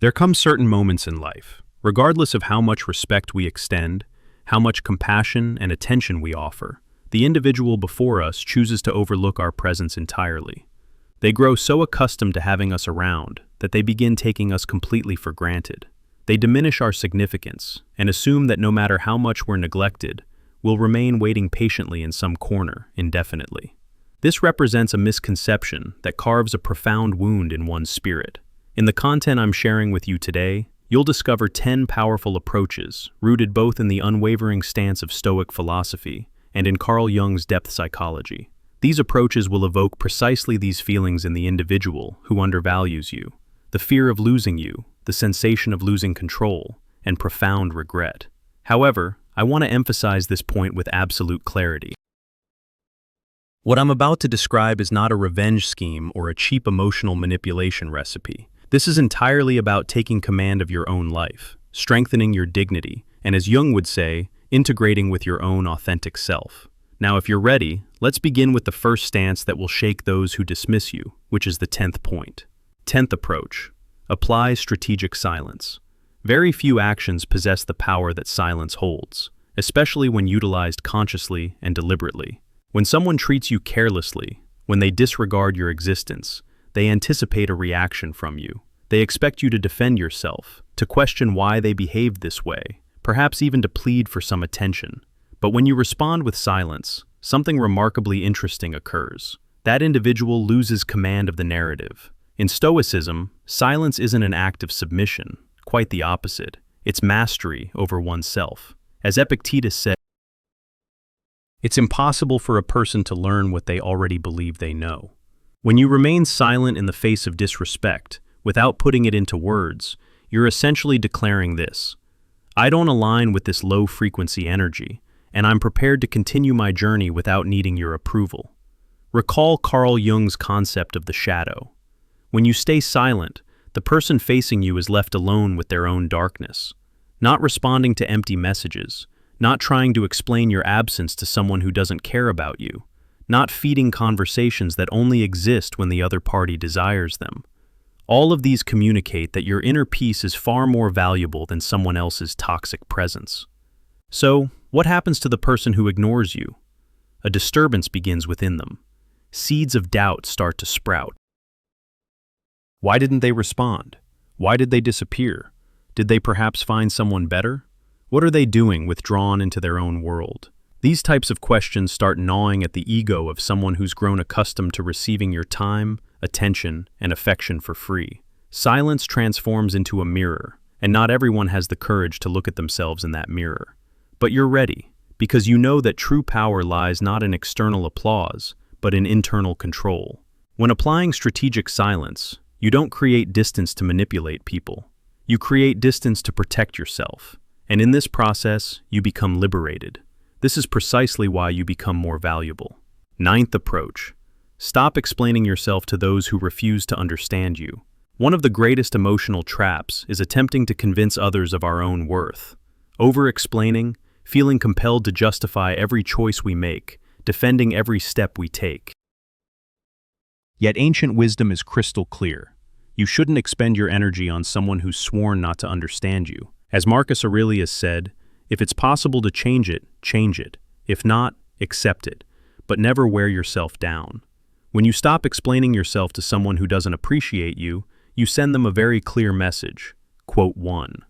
There come certain moments in life, regardless of how much respect we extend, how much compassion and attention we offer, the individual before us chooses to overlook our presence entirely. They grow so accustomed to having us around that they begin taking us completely for granted. They diminish our significance and assume that no matter how much we're neglected, we'll remain waiting patiently in some corner indefinitely. This represents a misconception that carves a profound wound in one's spirit. In the content I'm sharing with you today, you'll discover 10 powerful approaches rooted both in the unwavering stance of Stoic philosophy and in Carl Jung's depth psychology. These approaches will evoke precisely these feelings in the individual who undervalues you: the fear of losing you, the sensation of losing control, and profound regret. However, I want to emphasize this point with absolute clarity. What I'm about to describe is not a revenge scheme or a cheap emotional manipulation recipe. This is entirely about taking command of your own life, strengthening your dignity, and as Jung would say, integrating with your own authentic self. Now, if you're ready, let's begin with the first stance that will shake those who dismiss you, which is the 10th point. 10th approach: apply strategic silence. Very few actions possess the power that silence holds, especially when utilized consciously and deliberately. When someone treats you carelessly, when they disregard your existence, they anticipate a reaction from you. They expect you to defend yourself, to question why they behaved this way, perhaps even to plead for some attention. But when you respond with silence, something remarkably interesting occurs. That individual loses command of the narrative. In Stoicism, silence isn't an act of submission, quite the opposite. It's mastery over oneself. As Epictetus said, it's impossible for a person to learn what they already believe they know. When you remain silent in the face of disrespect, without putting it into words, you're essentially declaring this: I don't align with this low-frequency energy, and I'm prepared to continue my journey without needing your approval. Recall Carl Jung's concept of the shadow. When you stay silent, the person facing you is left alone with their own darkness, not responding to empty messages, not trying to explain your absence to someone who doesn't care about you, not feeding conversations that only exist when the other party desires them. All of these communicate that your inner peace is far more valuable than someone else's toxic presence. So, what happens to the person who ignores you? A disturbance begins within them. Seeds of doubt start to sprout. Why didn't they respond? Why did they disappear? Did they perhaps find someone better? What are they doing, withdrawn into their own world? These types of questions start gnawing at the ego of someone who's grown accustomed to receiving your time, attention, and affection for free. Silence transforms into a mirror, and not everyone has the courage to look at themselves in that mirror. But you're ready, because you know that true power lies not in external applause, but in internal control. When applying strategic silence, you don't create distance to manipulate people. You create distance to protect yourself, and in this process, you become liberated. This is precisely why you become more valuable. 9th approach: stop explaining yourself to those who refuse to understand you. One of the greatest emotional traps is attempting to convince others of our own worth. Over-explaining, feeling compelled to justify every choice we make, defending every step we take. Yet ancient wisdom is crystal clear. You shouldn't expend your energy on someone who's sworn not to understand you. As Marcus Aurelius said, if it's possible to change it, change it. If not, accept it. But never wear yourself down. When you stop explaining yourself to someone who doesn't appreciate you, you send them a very clear message. Quote 1.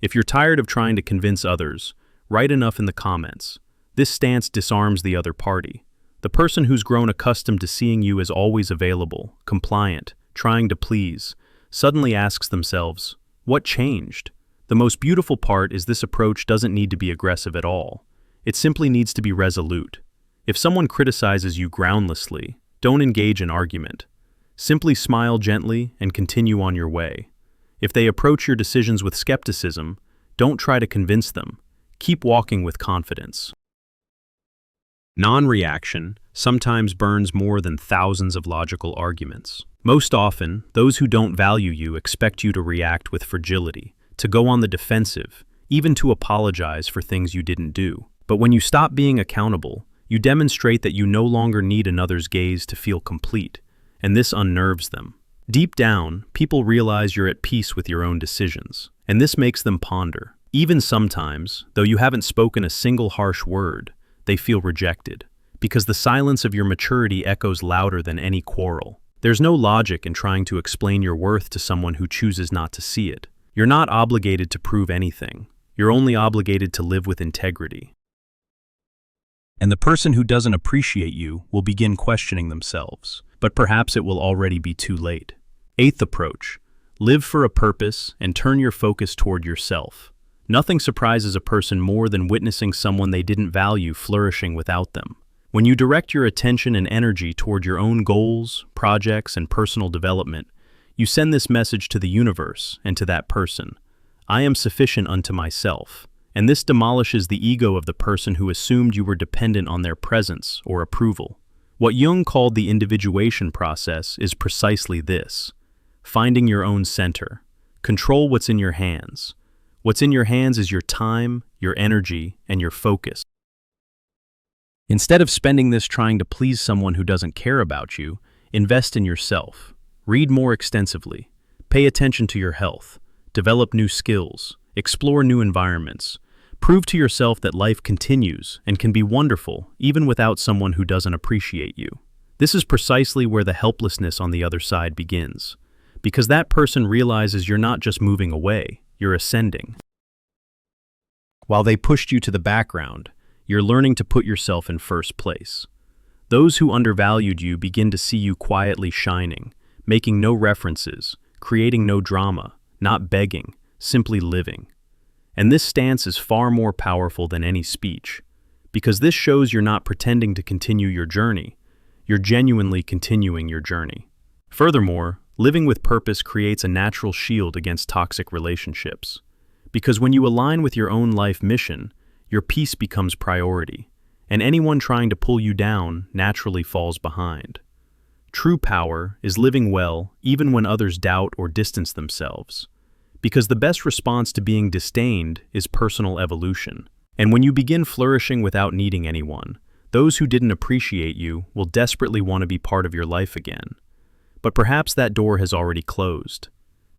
If you're tired of trying to convince others, write enough in the comments. This stance disarms the other party. The person who's grown accustomed to seeing you as always available, compliant, trying to please, suddenly asks themselves, what changed? The most beautiful part is this approach doesn't need to be aggressive at all. It simply needs to be resolute. If someone criticizes you groundlessly, don't engage in argument. Simply smile gently and continue on your way. If they approach your decisions with skepticism, don't try to convince them. Keep walking with confidence. Non-reaction sometimes burns more than thousands of logical arguments. Most often, those who don't value you expect you to react with fragility, to go on the defensive, even to apologize for things you didn't do. But when you stop being accountable, you demonstrate that you no longer need another's gaze to feel complete, and this unnerves them. Deep down, people realize you're at peace with your own decisions, and this makes them ponder. Even sometimes, though you haven't spoken a single harsh word, they feel rejected, because the silence of your maturity echoes louder than any quarrel. There's no logic in trying to explain your worth to someone who chooses not to see it. You're not obligated to prove anything. You're only obligated to live with integrity. And the person who doesn't appreciate you will begin questioning themselves, but perhaps it will already be too late. Eighth approach: live for a purpose and turn your focus toward yourself. Nothing surprises a person more than witnessing someone they didn't value flourishing without them. When you direct your attention and energy toward your own goals, projects, and personal development, you send this message to the universe and to that person: I am sufficient unto myself. And this demolishes the ego of the person who assumed you were dependent on their presence or approval. What Jung called the individuation process is precisely this: finding your own center. Control what's in your hands. What's in your hands is your time, your energy, and your focus. Instead of spending this trying to please someone who doesn't care about you, invest in yourself. Read more extensively. Pay attention to your health. Develop new skills. Explore new environments. Prove to yourself that life continues and can be wonderful even without someone who doesn't appreciate you. This is precisely where the helplessness on the other side begins, because that person realizes you're not just moving away, you're ascending. While they pushed you to the background, you're learning to put yourself in first place. Those who undervalued you begin to see you quietly shining, making no references, creating no drama, not begging, simply living. And this stance is far more powerful than any speech, because this shows you're not pretending to continue your journey, you're genuinely continuing your journey. Furthermore, living with purpose creates a natural shield against toxic relationships, because when you align with your own life mission, your peace becomes priority, and anyone trying to pull you down naturally falls behind. True power is living well even when others doubt or distance themselves, because the best response to being disdained is personal evolution. And when you begin flourishing without needing anyone, those who didn't appreciate you will desperately want to be part of your life again. But perhaps that door has already closed.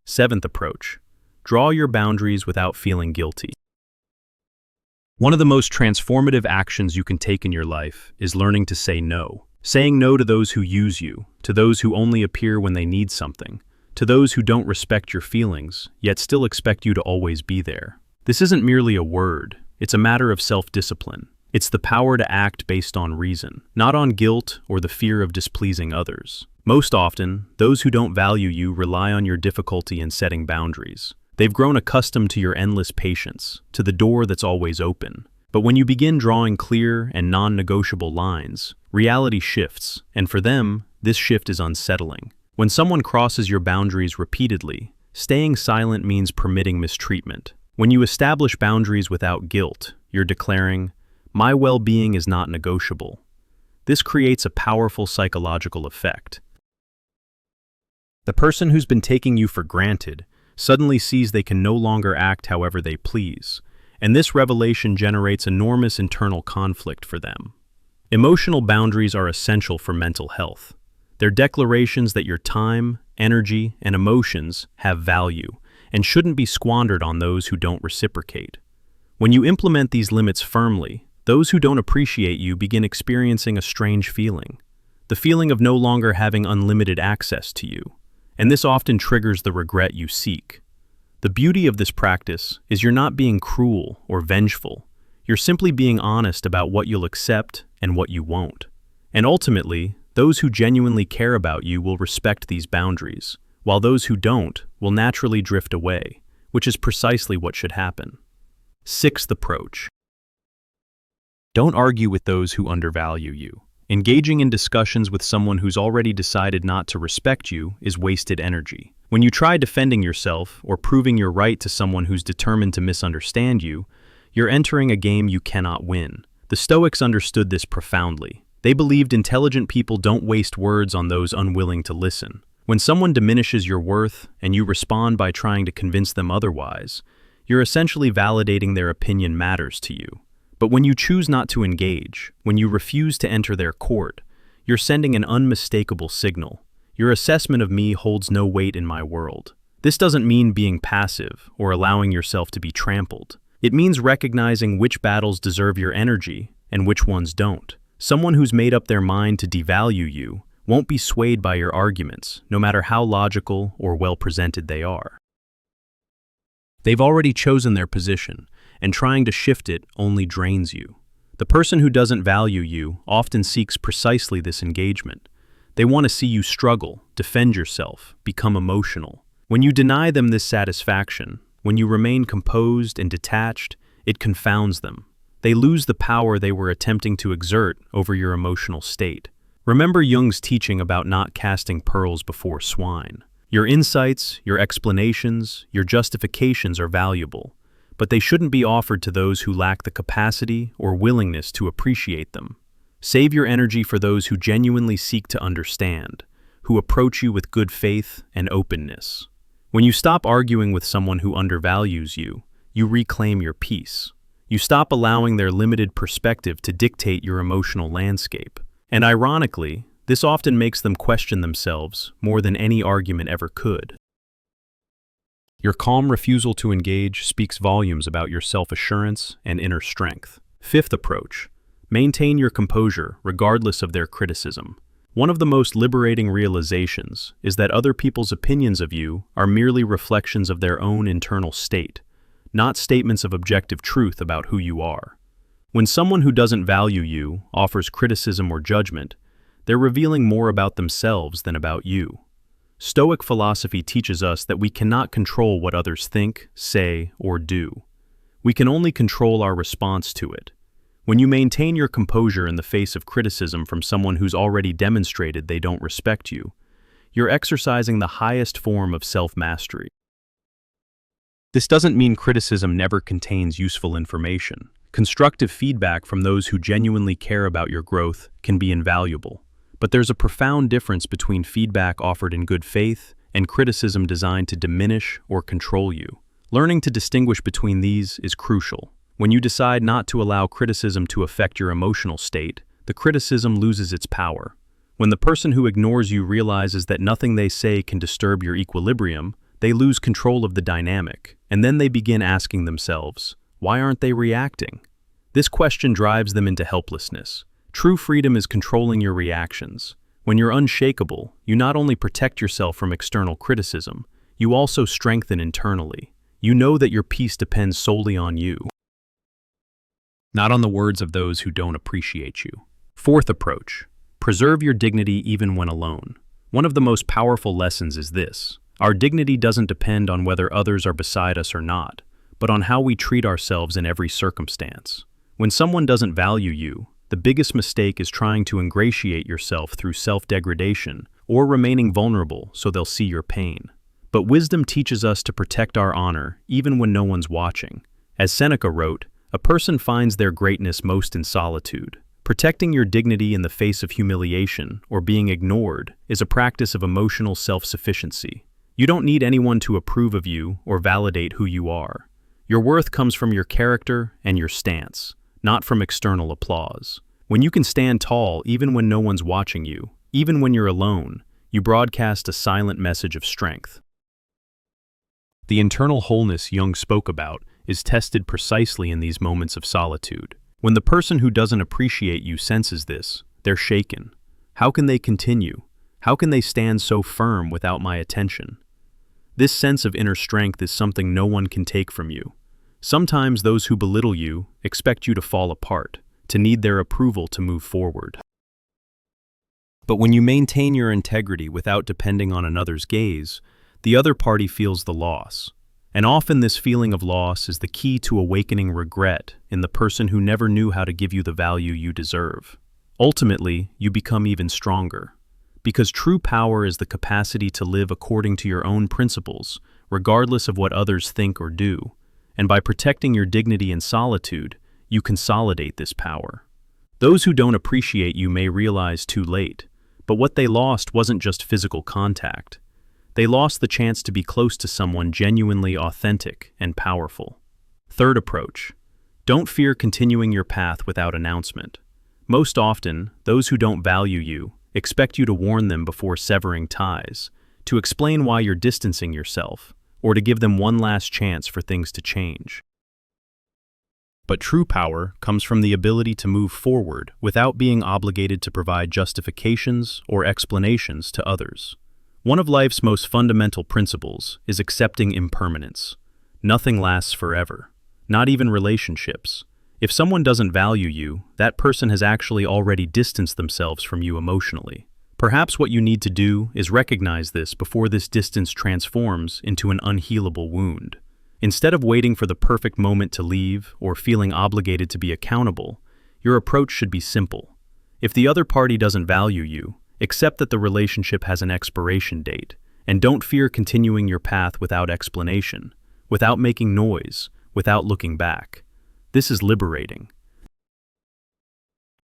Seventh approach: draw your boundaries without feeling guilty. One of the most transformative actions you can take in your life is learning to say no. Saying no to those who use you, to those who only appear when they need something, to those who don't respect your feelings, yet still expect you to always be there. This isn't merely a word, it's a matter of self-discipline. It's the power to act based on reason, not on guilt or the fear of displeasing others. Most often, those who don't value you rely on your difficulty in setting boundaries. They've grown accustomed to your endless patience, to the door that's always open. But when you begin drawing clear and non-negotiable lines, reality shifts, and for them, this shift is unsettling. When someone crosses your boundaries repeatedly, staying silent means permitting mistreatment. When you establish boundaries without guilt, you're declaring, "My well-being is not negotiable." This creates a powerful psychological effect. The person who's been taking you for granted suddenly sees they can no longer act however they please, and this revelation generates enormous internal conflict for them. Emotional boundaries are essential for mental health. They're declarations that your time, energy, and emotions have value and shouldn't be squandered on those who don't reciprocate. When you implement these limits firmly, those who don't appreciate you begin experiencing a strange feeling, the feeling of no longer having unlimited access to you, and this often triggers the regret you seek. The beauty of this practice is you're not being cruel or vengeful. You're simply being honest about what you'll accept and what you won't. And ultimately, those who genuinely care about you will respect these boundaries, while those who don't will naturally drift away, which is precisely what should happen. Sixth approach: don't argue with those who undervalue you. Engaging in discussions with someone who's already decided not to respect you is wasted energy. When you try defending yourself or proving your right to someone who's determined to misunderstand you, you're entering a game you cannot win. The Stoics understood this profoundly. They believed intelligent people don't waste words on those unwilling to listen. When someone diminishes your worth and you respond by trying to convince them otherwise, you're essentially validating their opinion matters to you. But when you choose not to engage, when you refuse to enter their court, you're sending an unmistakable signal. Your assessment of me holds no weight in my world. This doesn't mean being passive or allowing yourself to be trampled. It means recognizing which battles deserve your energy and which ones don't. Someone who's made up their mind to devalue you won't be swayed by your arguments, no matter how logical or well-presented they are. They've already chosen their position, and trying to shift it only drains you. The person who doesn't value you often seeks precisely this engagement. They want to see you struggle, defend yourself, become emotional. When you deny them this satisfaction, when you remain composed and detached, it confounds them. They lose the power they were attempting to exert over your emotional state. Remember Jung's teaching about not casting pearls before swine. Your insights, your explanations, your justifications are valuable, but they shouldn't be offered to those who lack the capacity or willingness to appreciate them. Save your energy for those who genuinely seek to understand, who approach you with good faith and openness. When you stop arguing with someone who undervalues you, you reclaim your peace. You stop allowing their limited perspective to dictate your emotional landscape. And ironically, this often makes them question themselves more than any argument ever could. Your calm refusal to engage speaks volumes about your self-assurance and inner strength. Fifth approach: maintain your composure regardless of their criticism. One of the most liberating realizations is that other people's opinions of you are merely reflections of their own internal state, not statements of objective truth about who you are. When someone who doesn't value you offers criticism or judgment, they're revealing more about themselves than about you. Stoic philosophy teaches us that we cannot control what others think, say, or do. We can only control our response to it. When you maintain your composure in the face of criticism from someone who's already demonstrated they don't respect you, you're exercising the highest form of self-mastery. This doesn't mean criticism never contains useful information. Constructive feedback from those who genuinely care about your growth can be invaluable. But there's a profound difference between feedback offered in good faith and criticism designed to diminish or control you. Learning to distinguish between these is crucial. When you decide not to allow criticism to affect your emotional state, the criticism loses its power. When the person who ignores you realizes that nothing they say can disturb your equilibrium, they lose control of the dynamic, and then they begin asking themselves, why aren't they reacting? This question drives them into helplessness. True freedom is controlling your reactions. When you're unshakable, you not only protect yourself from external criticism, you also strengthen internally. You know that your peace depends solely on you, not on the words of those who don't appreciate you. Fourth approach: preserve your dignity even when alone. One of the most powerful lessons is this: our dignity doesn't depend on whether others are beside us or not, but on how we treat ourselves in every circumstance. When someone doesn't value you, the biggest mistake is trying to ingratiate yourself through self-degradation or remaining vulnerable so they'll see your pain. But wisdom teaches us to protect our honor even when no one's watching. As Seneca wrote, a person finds their greatness most in solitude. Protecting your dignity in the face of humiliation or being ignored is a practice of emotional self-sufficiency. You don't need anyone to approve of you or validate who you are. Your worth comes from your character and your stance, not from external applause. When you can stand tall even when no one's watching you, even when you're alone, you broadcast a silent message of strength. The internal wholeness Jung spoke about is tested precisely in these moments of solitude. When the person who doesn't appreciate you senses this, they're shaken. How can they continue? How can they stand so firm without my attention? This sense of inner strength is something no one can take from you. Sometimes those who belittle you expect you to fall apart, to need their approval to move forward. But when you maintain your integrity without depending on another's gaze, the other party feels the loss. And often this feeling of loss is the key to awakening regret in the person who never knew how to give you the value you deserve. Ultimately, you become even stronger, because true power is the capacity to live according to your own principles, regardless of what others think or do. And by protecting your dignity in solitude, you consolidate this power. Those who don't appreciate you may realize too late, but what they lost wasn't just physical contact. They lost the chance to be close to someone genuinely authentic and powerful. Third approach: don't fear continuing your path without announcement. Most often, those who don't value you expect you to warn them before severing ties, to explain why you're distancing yourself, or to give them one last chance for things to change. But true power comes from the ability to move forward without being obligated to provide justifications or explanations to others. One of life's most fundamental principles is accepting impermanence. Nothing lasts forever, not even relationships. If someone doesn't value you, that person has actually already distanced themselves from you emotionally. Perhaps what you need to do is recognize this before this distance transforms into an unhealable wound. Instead of waiting for the perfect moment to leave or feeling obligated to be accountable, your approach should be simple. If the other party doesn't value you, accept that the relationship has an expiration date, and don't fear continuing your path without explanation, without making noise, without looking back. This is liberating.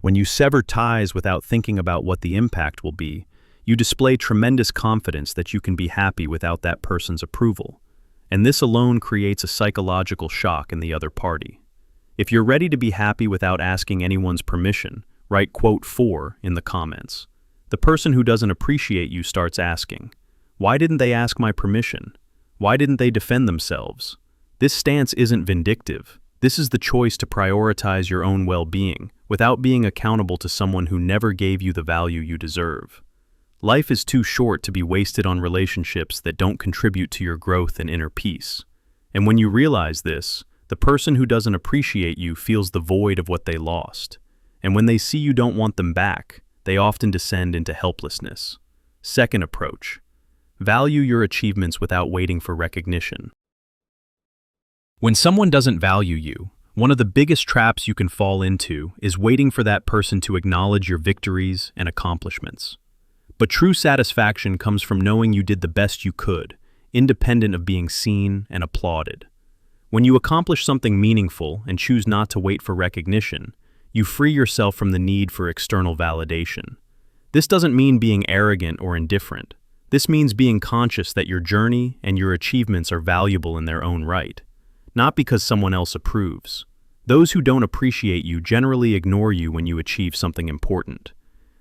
When you sever ties without thinking about what the impact will be, you display tremendous confidence that you can be happy without that person's approval. And this alone creates a psychological shock in the other party. If you're ready to be happy without asking anyone's permission, write quote 4 in the comments. The person who doesn't appreciate you starts asking, why didn't they ask my permission? Why didn't they defend themselves? This stance isn't vindictive. This is the choice to prioritize your own well-being without being accountable to someone who never gave you the value you deserve. Life is too short to be wasted on relationships that don't contribute to your growth and inner peace. And when you realize this, the person who doesn't appreciate you feels the void of what they lost. And when they see you don't want them back, they often descend into helplessness. Second approach. Value your achievements without waiting for recognition. When someone doesn't value you, one of the biggest traps you can fall into is waiting for that person to acknowledge your victories and accomplishments. But true satisfaction comes from knowing you did the best you could, independent of being seen and applauded. When you accomplish something meaningful and choose not to wait for recognition, you free yourself from the need for external validation. This doesn't mean being arrogant or indifferent. This means being conscious that your journey and your achievements are valuable in their own right, not because someone else approves. Those who don't appreciate you generally ignore you when you achieve something important.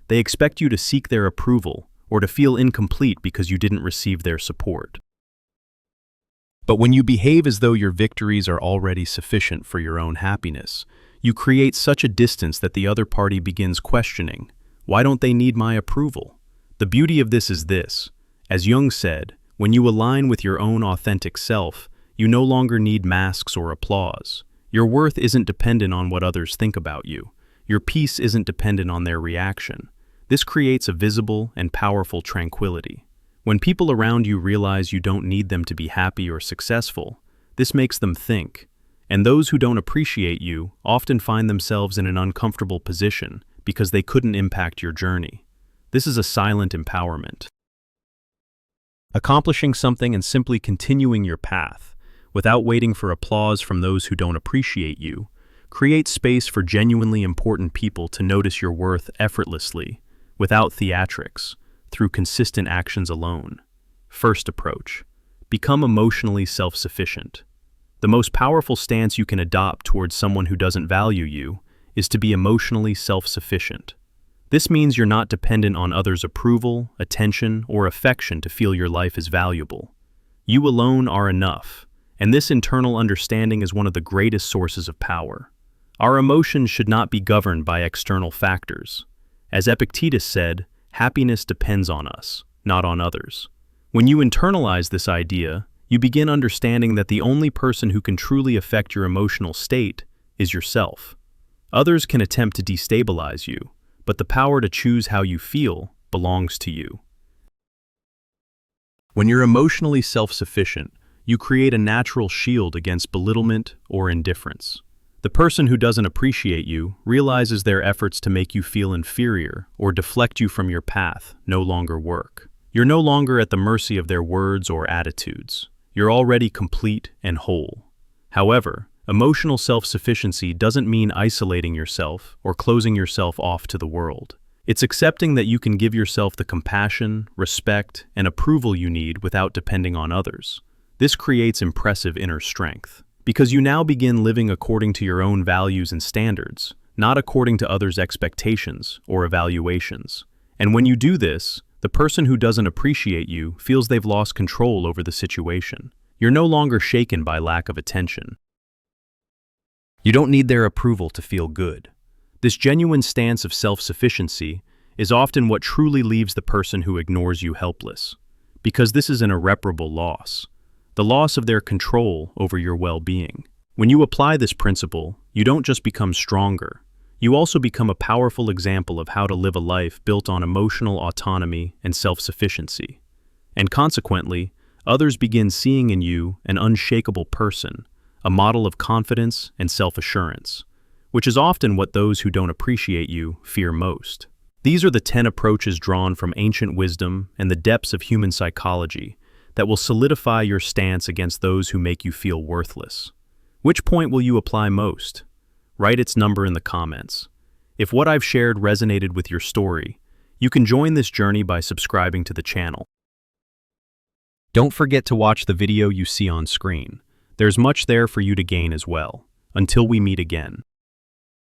They expect you to seek their approval or to feel incomplete because you didn't receive their support. But when you behave as though your victories are already sufficient for your own happiness, you create such a distance that the other party begins questioning, why don't they need my approval? The beauty of this is this. As Jung said, when you align with your own authentic self, you no longer need masks or applause. Your worth isn't dependent on what others think about you. Your peace isn't dependent on their reaction. This creates a visible and powerful tranquility. When people around you realize you don't need them to be happy or successful, this makes them think. And those who don't appreciate you often find themselves in an uncomfortable position because they couldn't impact your journey. This is a silent empowerment. Accomplishing something and simply continuing your path, without waiting for applause from those who don't appreciate you, creates space for genuinely important people to notice your worth effortlessly, without theatrics, through consistent actions alone. First approach. Become emotionally self-sufficient. The most powerful stance you can adopt towards someone who doesn't value you is to be emotionally self-sufficient. This means you're not dependent on others' approval, attention, or affection to feel your life is valuable. You alone are enough, and this internal understanding is one of the greatest sources of power. Our emotions should not be governed by external factors. As Epictetus said, happiness depends on us, not on others. When you internalize this idea, you begin understanding that the only person who can truly affect your emotional state is yourself. Others can attempt to destabilize you, but the power to choose how you feel belongs to you. When you're emotionally self-sufficient, you create a natural shield against belittlement or indifference. The person who doesn't appreciate you realizes their efforts to make you feel inferior or deflect you from your path no longer work. You're no longer at the mercy of their words or attitudes. You're already complete and whole. However, emotional self-sufficiency doesn't mean isolating yourself or closing yourself off to the world. It's accepting that you can give yourself the compassion, respect, and approval you need without depending on others. This creates impressive inner strength, because you now begin living according to your own values and standards, not according to others' expectations or evaluations. And when you do this, the person who doesn't appreciate you feels they've lost control over the situation. You're no longer shaken by lack of attention. You don't need their approval to feel good. This genuine stance of self-sufficiency is often what truly leaves the person who ignores you helpless, because this is an irreparable loss, the loss of their control over your well-being. When you apply this principle, you don't just become stronger, you also become a powerful example of how to live a life built on emotional autonomy and self-sufficiency. And consequently, others begin seeing in you an unshakable person, a model of confidence and self-assurance, which is often what those who don't appreciate you fear most. These are the 10 approaches drawn from ancient wisdom and the depths of human psychology that will solidify your stance against those who make you feel worthless. Which point will you apply most? Write its number in the comments. If what I've shared resonated with your story, you can join this journey by subscribing to the channel. Don't forget to watch the video you see on screen. There's much there for you to gain as well. Until we meet again.